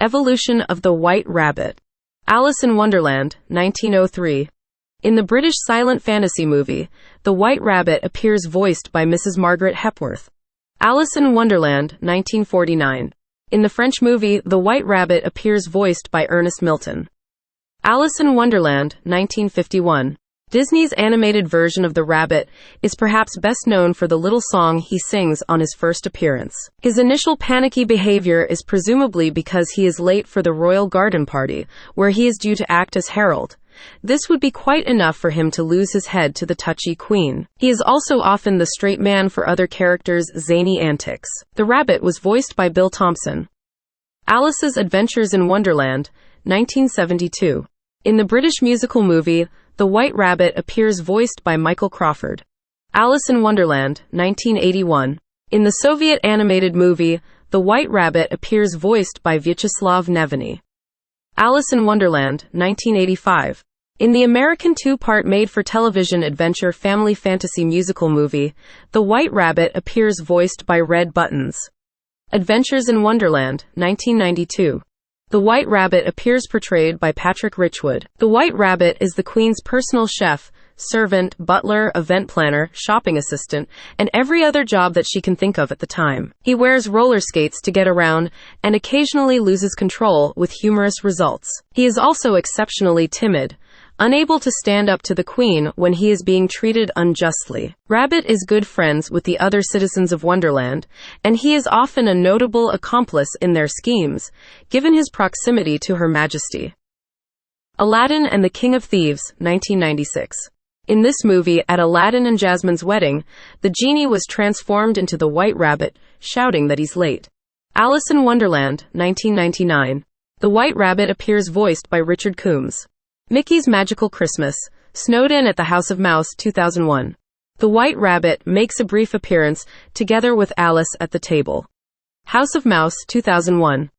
Evolution of the White Rabbit. Alice in Wonderland, 1903. In the British silent fantasy movie, the White Rabbit appears voiced by Mrs. Margaret Hepworth. Alice in Wonderland, 1949. In the French movie, the White Rabbit appears voiced by Ernest Milton. Alice in Wonderland, 1951. Disney's animated version of the rabbit is perhaps best known for the little song he sings on his first appearance. His initial panicky behavior is presumably because he is late for the royal garden party, where he is due to act as herald. This would be quite enough for him to lose his head to the touchy queen. He is also often the straight man for other characters' zany antics. The rabbit was voiced by Bill Thompson. Alice's Adventures in Wonderland, 1972. In the British musical movie, the White Rabbit appears voiced by Michael Crawford. Alice in Wonderland, 1981. In the Soviet animated movie, the White Rabbit appears voiced by Vyacheslav Neveny. Alice in Wonderland, 1985. In the American two-part made-for-television adventure family fantasy musical movie, the White Rabbit appears voiced by Red Buttons. Adventures in Wonderland, 1992. The White Rabbit appears portrayed by Patrick Richwood. The White Rabbit is the Queen's personal chef, servant, butler, event planner, shopping assistant, and every other job that she can think of at the time. He wears roller skates to get around and occasionally loses control with humorous results. He is also exceptionally timid, unable to stand up to the Queen when he is being treated unjustly. Rabbit is good friends with the other citizens of Wonderland, and he is often a notable accomplice in their schemes, given his proximity to Her Majesty. Aladdin and the King of Thieves, 1996. In this movie, at Aladdin and Jasmine's wedding, the genie was transformed into the White Rabbit, shouting that he's late. Alice in Wonderland, 1999. The White Rabbit appears voiced by Richard Coombs. Mickey's Magical Christmas, snowed in at the House of Mouse, 2001. The White Rabbit makes a brief appearance, together with Alice at the table. House of Mouse, 2001.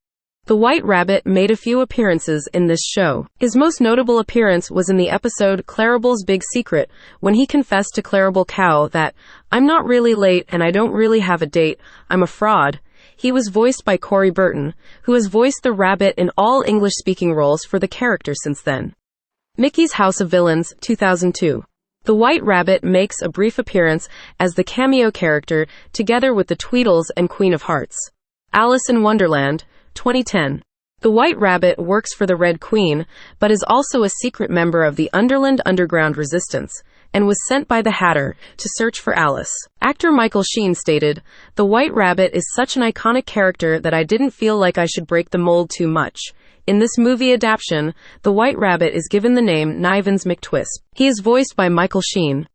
The White Rabbit made a few appearances in this show. His most notable appearance was in the episode Clarabelle's Big Secret, when he confessed to Clarabelle Cow that, "I'm not really late and I don't really have a date, I'm a fraud." He was voiced by Corey Burton, who has voiced the rabbit in all English-speaking roles for the character since then. Mickey's House of Villains, 2002. The White Rabbit makes a brief appearance as the cameo character, together with the Tweedles and Queen of Hearts. Alice in Wonderland, 2010. The White Rabbit works for the Red Queen, but is also a secret member of the Underland Underground Resistance, and was sent by the Hatter to search for Alice. Actor Michael Sheen stated, "The White Rabbit is such an iconic character that I didn't feel like I should break the mold too much." In this movie adaptation, the White Rabbit is given the name Nivens McTwisp. He is voiced by Michael Sheen.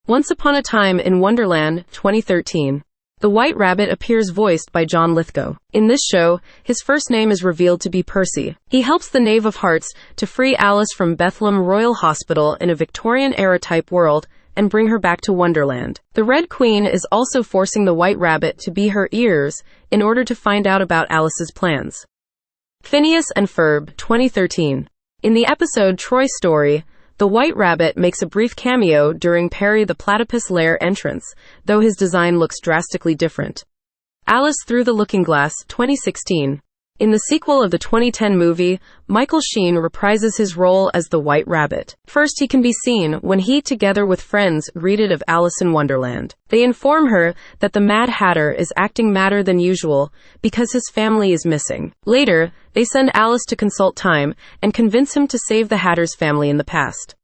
Once Upon a Time in Wonderland, 2013. The White Rabbit appears voiced by John Lithgow. In this show, his first name is revealed to be Percy. He helps the Knave of Hearts to free Alice from Bethlehem Royal Hospital in a Victorian-era type world and bring her back to Wonderland. The Red Queen is also forcing the White Rabbit to be her ears in order to find out about Alice's plans. Phineas and Ferb, 2013. In the episode Troy Story, the White Rabbit makes a brief cameo during Perry the Platypus Lair entrance, though his design looks drastically different. Alice Through the Looking Glass, 2016. In the sequel of the 2010 movie, Michael Sheen reprises his role as the White Rabbit. First, he can be seen when he, together with friends, greeted of Alice in Wonderland. They inform her that the Mad Hatter is acting madder than usual because his family is missing. Later, they send Alice to consult Time and convince him to save the Hatter's family in the past.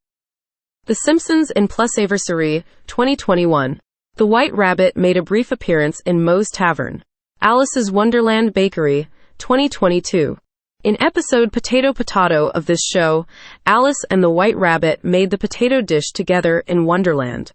The Simpsons in Plusaversary, 2021. The White Rabbit made a brief appearance in Moe's Tavern. Alice's Wonderland Bakery, 2022. In episode Potato Potato of this show, Alice and the White Rabbit made the potato dish together in Wonderland.